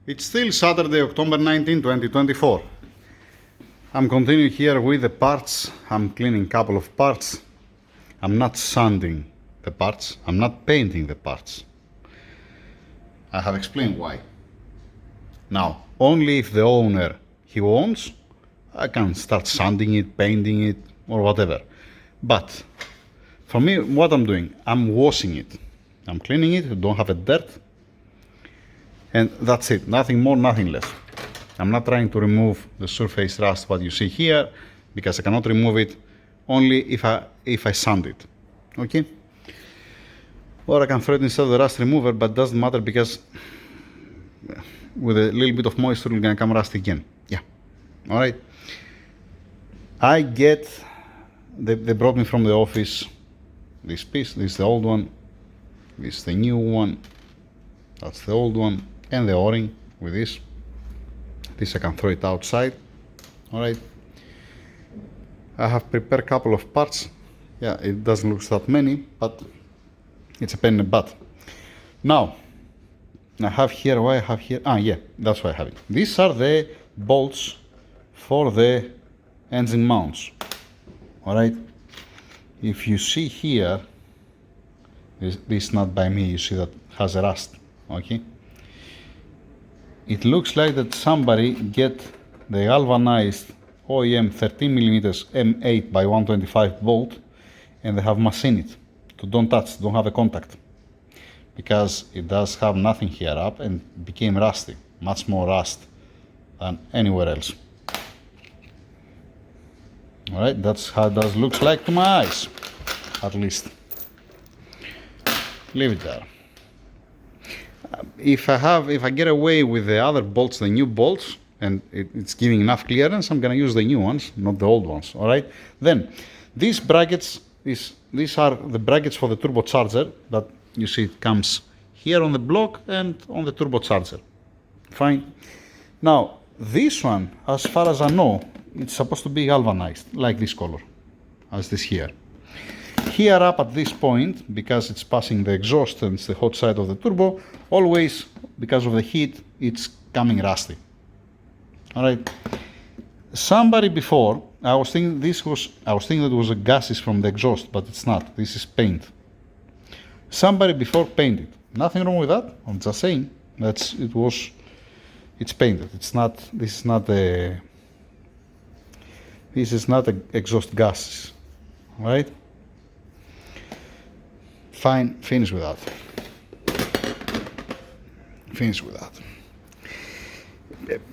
It's still Saturday, October 19, 2024. I'm continuing here with the parts. I'm cleaning a couple of parts. I'm not sanding the parts. I'm not painting the parts. I have explained why. Now, only if the owner he wants, I can start sanding it, painting it, or whatever. But for me, what I'm doing, I'm washing it. I'm cleaning it, don't have a dirt. And that's it, nothing more, nothing less. I'm not trying to remove the surface rust, what you see here, because I cannot remove it only if I sand it, okay? Or I can throw it inside the rust remover, but doesn't matter because with a little bit of moisture, it's gonna come rusty again. Yeah, all right. They brought me from the office this piece. This is the old one, this is the new one, that's the old one, and the o-ring with this. This I can throw it outside. All right. I have prepared a couple of parts. Yeah, it doesn't look that many, but it's a pain in the butt. Now, I have here, why I have here, yeah, that's why I have it. These are the bolts for the engine mounts. All right. If you see here, this is not by me, you see that has a rust, okay? It looks like that somebody get the galvanized OEM 13mm M8 by 125 bolt and they have machined it to don't touch, don't have a contact, because it does have nothing here up and became rusty, much more rust than anywhere else. All right, that's how it does looks like to my eyes, at least. Leave it there. If I get away with the other bolts, the new bolts, and it's giving enough clearance, I'm gonna use the new ones, not the old ones. All right. Then these brackets, these are the brackets for the turbocharger that you see. It comes here on the block and on the turbocharger. Fine. Now this one, as far as I know, it's supposed to be galvanized like this color, as this here. Here up at this point, because it's passing the exhaust and it's the hot side of the turbo, always because of the heat, it's coming rusty. All right. Somebody before, I was thinking that it was a gases from the exhaust, but it's not. This is paint. Somebody before painted. Nothing wrong with that. I'm just saying it's painted. It's not. This is not exhaust gases. All right. Fine, finish with that. Finish with that.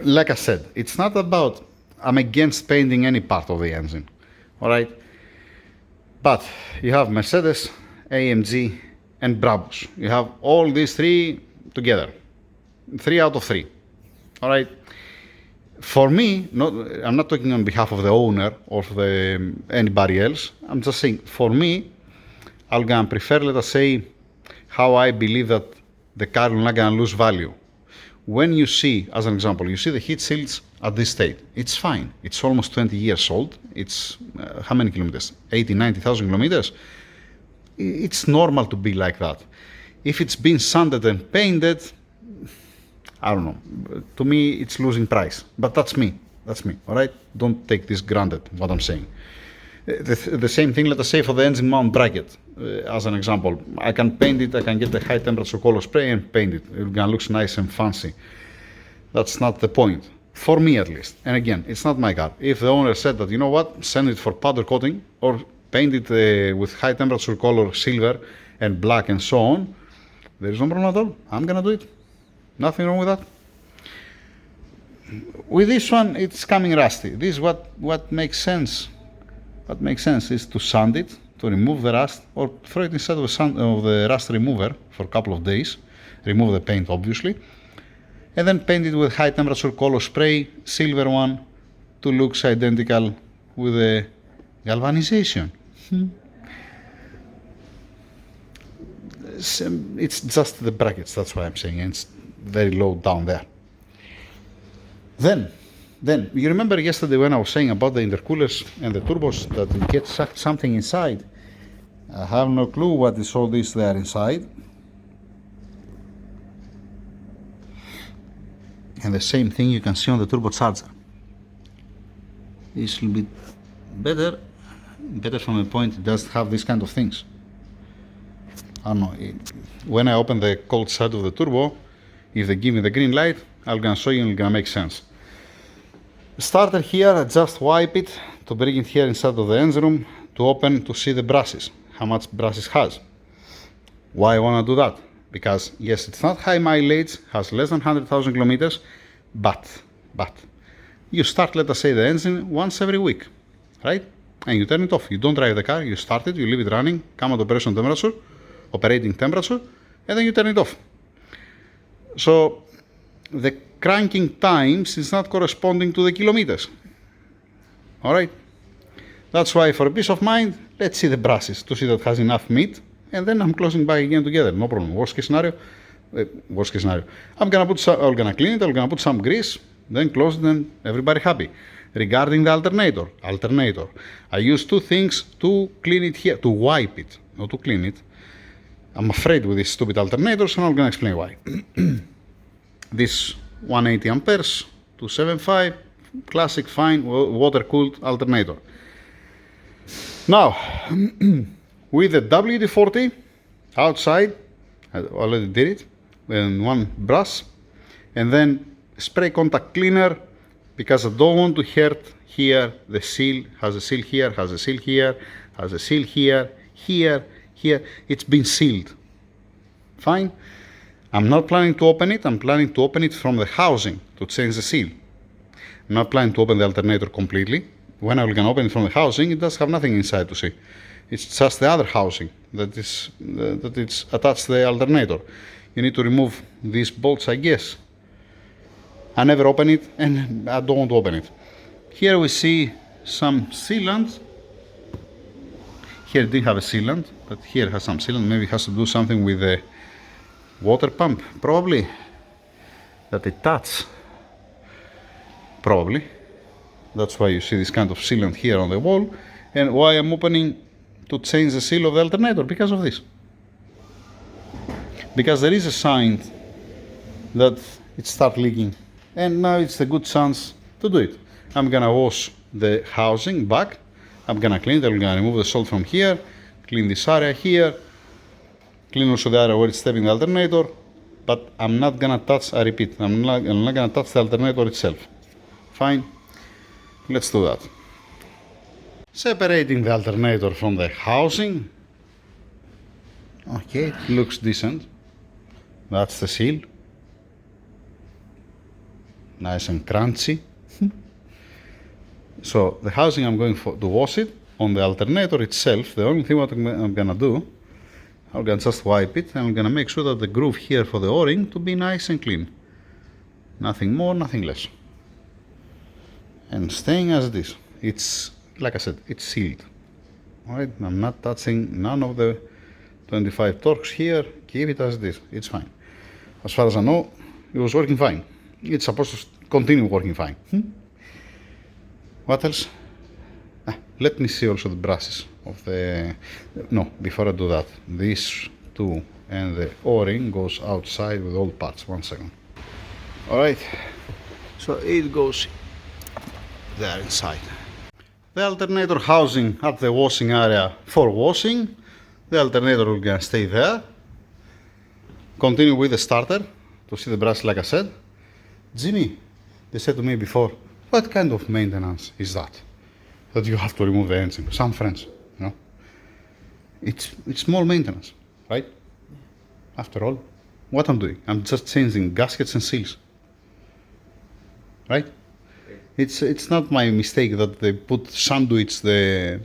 Like I said, it's not about, I'm against painting any part of the engine, all right? But you have Mercedes, AMG, and Brabus. You have all these three together, 3 out of 3, all right? For me, I'm not talking on behalf of the owner or for anybody else. I'm just saying, for me, I'm gonna prefer, let us say, how I believe that the car will not gonna lose value. When you see, as an example, you see the heat shields at this state, it's fine. It's almost 20 years old. It's how many kilometers? 80, 90,000 kilometers. It's normal to be like that. If it's been sanded and painted, I don't know. To me, it's losing price. But that's me. That's me. All right. Don't take this granted. What I'm saying. The same thing, let us say, for the engine mount bracket, as an example. I can paint it, I can get the high temperature color spray and paint it. It's gonna look nice and fancy. That's not the point, for me at least. And again, it's not my car. If the owner said that, you know what, send it for powder coating or paint it with high temperature color silver and black and so on, there is no problem at all. I'm gonna do it. Nothing wrong with that. With this one, it's coming rusty. This is what makes sense. What makes sense is to sand it, to remove the rust, or throw it inside of the rust remover for a couple of days, remove the paint obviously, and then paint it with high temperature color spray, silver one, to looks identical with the galvanization. It's just the brackets, that's why I'm saying, and it's very low down there. Then, you remember yesterday when I was saying about the intercoolers and the turbos that it gets sucked something inside? I have no clue what is all this there inside. And the same thing you can see on the turbocharger. This will be better from the point it doesn't have these kind of things. I don't know, when I open the cold side of the turbo, if they give me the green light, I'm gonna show you and it's gonna make sense. Starter here, I just wipe it to bring it here inside of the engine room to open to see the brushes, how much brushes has. Why I wanna do that? Because yes, it's not high mileage, has less than 100,000 kilometers, but you start, let us say, the engine once every week, right? And you turn it off. You don't drive the car, you start it, you leave it running, come at operating temperature, and then you turn it off. So the cranking times is not corresponding to the kilometers. All right? That's why, for peace of mind, let's see the brushes to see that it has enough meat, and then I'm closing back again together. No problem. Worst case scenario. I'm gonna clean it. I'm gonna put some grease, then close it, and everybody happy. Regarding the alternator, I use two things to clean it here, to wipe it, not to clean it. I'm afraid with these stupid alternators, and I'm gonna explain why. This 180 amperes, 275, classic fine water-cooled alternator. Now, with the WD-40 outside, I already did it, in one brush, and then spray contact cleaner, because I don't want to hurt here the seal, has a seal here, has a seal here, has a seal here, here, it's been sealed. Fine. I'm not planning to open it, I'm planning to open it from the housing to change the seal. I'm not planning to open the alternator completely. When I'm gonna open it from the housing, it does have nothing inside to see. It's just the other housing that it's attached to the alternator. You need to remove these bolts, I guess. I never open it, and I don't want to open it. Here we see some sealant. Here it didn't have a sealant, but here it has some sealant. Maybe it has to do something with the water pump, probably. That it touches. Probably. That's why you see this kind of sealant here on the wall. And why I'm opening to change the seal of the alternator, because of this. Because there is a sign that it starts leaking. And now it's a good chance to do it. I'm gonna wash the housing back. I'm gonna clean it. I'm gonna remove the salt from here, clean this area here, clean also the area where it's stepping the alternator. But I'm not gonna touch, I repeat, I'm not gonna touch the alternator itself. Fine, let's do that. Separating the alternator from the housing. Okay, it looks decent. That's the seal. Nice and crunchy. So the housing, I'm going to wash it. On the alternator itself, the only thing what I'm gonna do, I'm gonna just wipe it, and I'm gonna make sure that the groove here for the O-ring to be nice and clean. Nothing more, nothing less. And staying as it is. It's, like I said, it's sealed. Alright, I'm not touching none of the 25 torques here. Keep it as it is. It's fine. As far as I know, it was working fine. It's supposed to continue working fine. What else? Let me see also the brushes of the... No, before I do that, these two and the O-ring goes outside with all parts. 1 second. Alright, so it goes there inside. The alternator housing at the washing area for washing. The alternator will gonna stay there. Continue with the starter to see the brush, like I said. Jimmy, they said to me before, what kind of maintenance is that? That you have to remove the engine. Some friends, you know. It's small maintenance, right? After all, what I'm doing, I'm just changing gaskets and seals, right? It's not my mistake that they put sandwich the...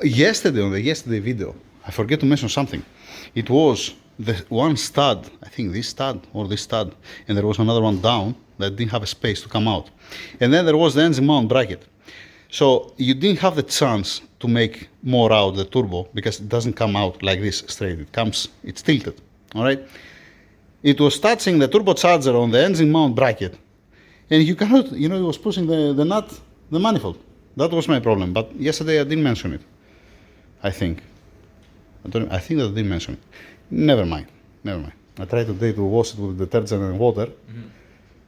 Yesterday, on the yesterday video, I forget to mention something. It was the one stud, I think this stud or this stud, and there was another one down that didn't have a space to come out. And then there was the engine mount bracket. So you didn't have the chance to make more out the turbo because it doesn't come out like this straight. It's tilted, all right? It was touching the turbocharger on the engine mount bracket. And you cannot, you know, it was pushing the nut, the manifold. That was my problem. But yesterday I didn't mention it, I think. I think that I didn't mention it. Never mind. I tried today to wash it with detergent and water.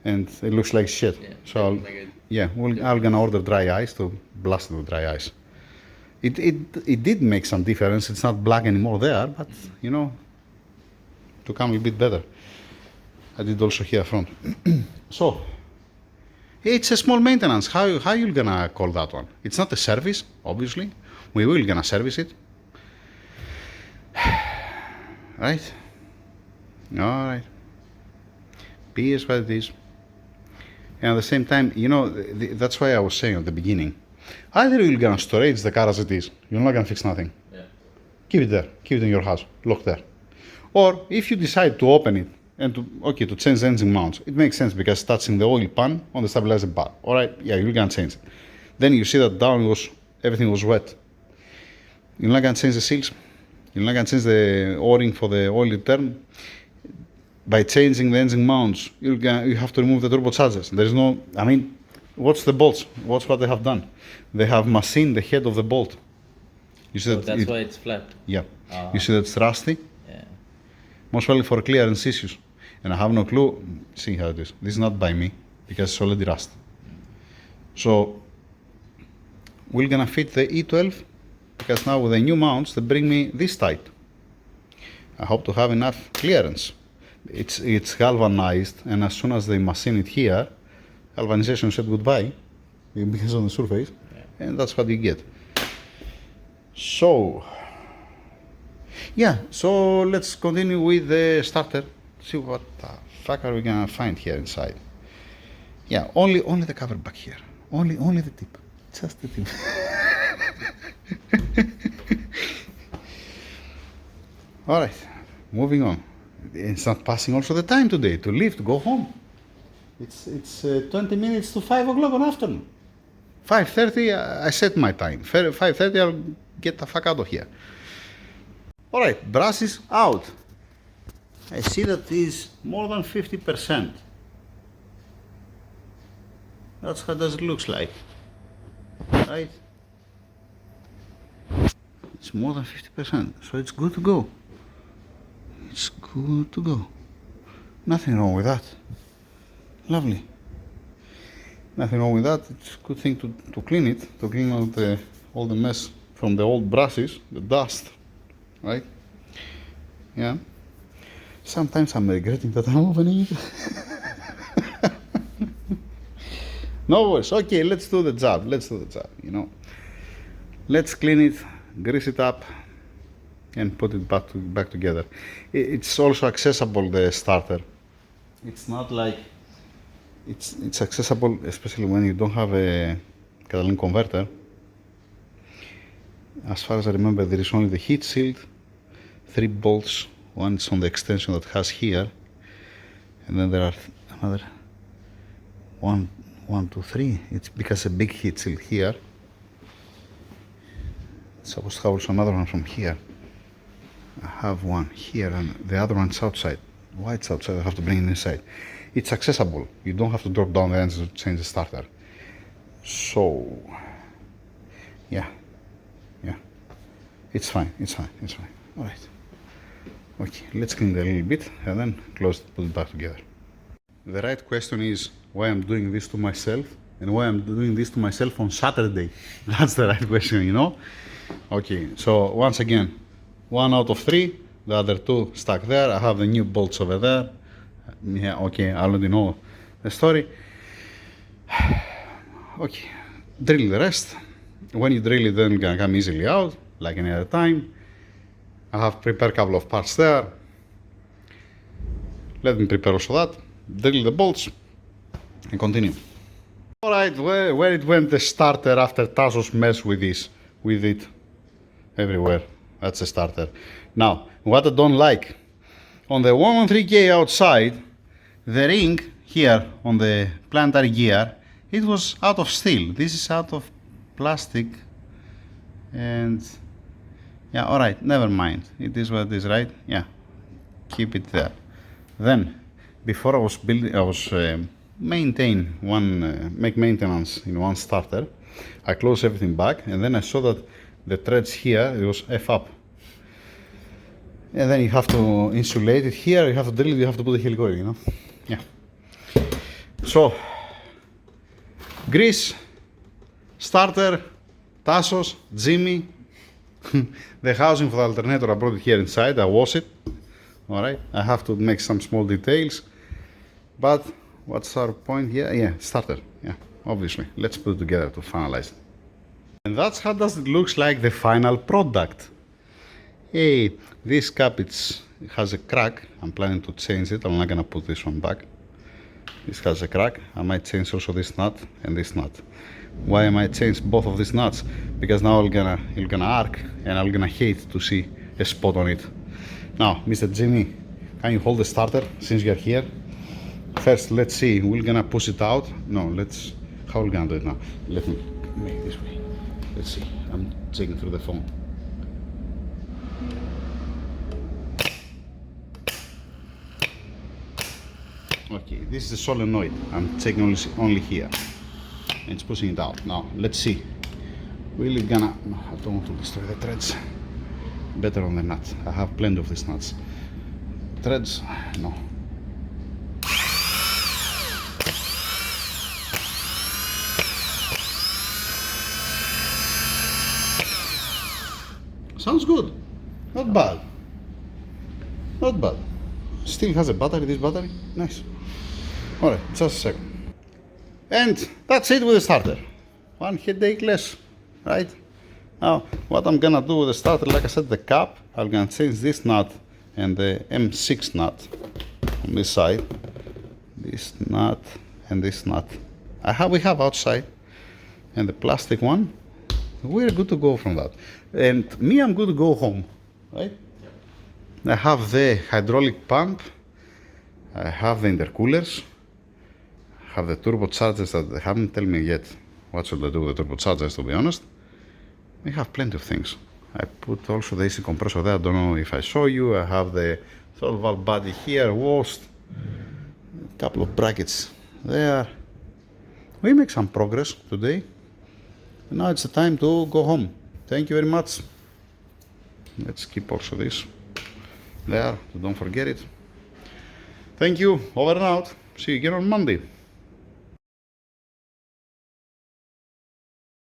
and it looks like shit. Yeah, So I'll, like it. yeah, I'm gonna order dry ice to blast it with dry ice. It did make some difference. It's not black anymore there, but you know, to come a bit better. I did also here front. So it's a small maintenance. How you gonna call that one? It's not a service, obviously. We will gonna service it, right? All right. Be is what it is. And at the same time, you know, that's why I was saying at the beginning. Either you're gonna storage the car as it is, you're not gonna fix nothing. Yeah. Keep it there, keep it in your house, locked there. Or if you decide to open it and to change the engine mounts, it makes sense because touching the oil pan on the stabilizer bar. All right, yeah, you're gonna change it. Then you see that down everything was wet. You're not gonna change the seals. You're not gonna change the O-ring for the oil return. By changing the engine mounts, you have to remove the turbochargers. There is no, I mean, watch the bolts. Watch what they have done. They have machined the head of the bolt. You see So that's why it's flat. Yeah. You see that it's rusty? Yeah. Most probably for clearance issues. And I have no clue. See how it is. This is not by me because it's already rust. So we're gonna fit the E12 because now with the new mounts they bring me this tight. I hope to have enough clearance. It's galvanized, and as soon as they machine it here, galvanization said goodbye because on the surface, and that's what you get. So yeah, so let's continue with the starter. See what the fuck are we gonna find here inside. Yeah, only the cover back here. Only the tip. Just the tip. All right, moving on. It's not passing also the time today to leave, to go home. It's 20 minutes to 5 o'clock on afternoon. 5:30, I set my time. 5:30, I'll get the fuck out of here. All right, brushes out. I see that is more than 50%. That's how it looks like, right? It's more than 50%, so it's good to go. It's good to go. Nothing wrong with that. Lovely. Nothing wrong with that. It's a good thing to clean it, to clean out all the mess from the old brushes, the dust, right? Yeah. Sometimes I'm regretting that I'm opening it. No worries. Okay, let's do the job. You know. Let's clean it, grease it up, and put it back together. It's also accessible, the starter. It's not like it's accessible, especially when you don't have a catalytic converter. As far as I remember, there is only the heat shield, 3 bolts. One is on the extension that has here, and then there are another 1, 2, 3. It's because a big heat shield here. It's supposed to have also another one from here. I have one here and the other one's outside. Why it's outside? I have to bring it inside. It's accessible. You don't have to drop down the engine to change the starter. So, yeah, it's fine. All right. Okay, let's clean it a little bit and then close it, put it back together. The right question is why I'm doing this to myself and why I'm doing this to myself on Saturday. That's the right question, you know? Okay, so once again, 1 out of 3, the other 2 stuck there. I have the new bolts over there. Yeah, okay, I already know the story. Okay, drill the rest. When you drill it, then it's gonna come easily out, like any other time. I have prepared a couple of parts there. Let me prepare also that. Drill the bolts and continue. All right, where it went the starter after Tassos messed with it everywhere. That's the starter. Now, what I don't like, on the 113K outside, the ring here on the planetary gear, it was out of steel. This is out of plastic, and yeah, all right, never mind. It is what it is, right? Yeah, keep it there. Then, before I was building, I was make maintenance in one starter. I closed everything back, and then I saw that the threads here, it was F up. And then you have to insulate it here, you have to drill it, you have to put the helicoil, you know? Yeah. So, grease, starter, Tassos, Jimmy, the housing for the alternator, I brought it here inside, I wash it. Alright, I have to make some small details, but what's our point here? Yeah, starter, yeah, obviously. Let's put it together to finalize it. And that's how does it looks like the final product. Hey, this cap it has a crack. I'm planning to change it. I'm not gonna put this one back. This has a crack. I might change also this nut and this nut. Why am I change both of these nuts? Because now it's gonna arc and I'm gonna hate to see a spot on it. Now, Mr. Jimmy, can you hold the starter since you're here? First, let's see. We're gonna push it out. No, let's. How are we gonna do it now? Let me make this way. Let's see. I'm checking through the phone. Okay, this is the solenoid. I'm checking only here. It's pushing it out. Now, let's see. Really gonna. No, I don't want to destroy the threads. Better on the nut. I have plenty of these nuts. Threads, no. Sounds good. Not bad. Not bad. Still has a battery, this battery. Nice. Alright, just a second. And that's it with the starter. One headache less, right? Now, what I'm gonna do with the starter, like I said, the cap, I'm gonna change this nut and the M6 nut on this side. This nut and this nut. We have outside. And the plastic one, we're good to go from that. And me, I'm good to go home, right? I have the hydraulic pump. I have the intercoolers. I have the turbochargers that they haven't told me yet what should I do with the turbochargers, to be honest. We have plenty of things. I put also the AC compressor there. I don't know if I show you. I have the throttle valve body here, washed. A couple of brackets there. We make some progress today. And now it's the time to go home. Thank you very much. Let's keep also this there, so don't forget it. Thank you. Over and out. See you again on Monday.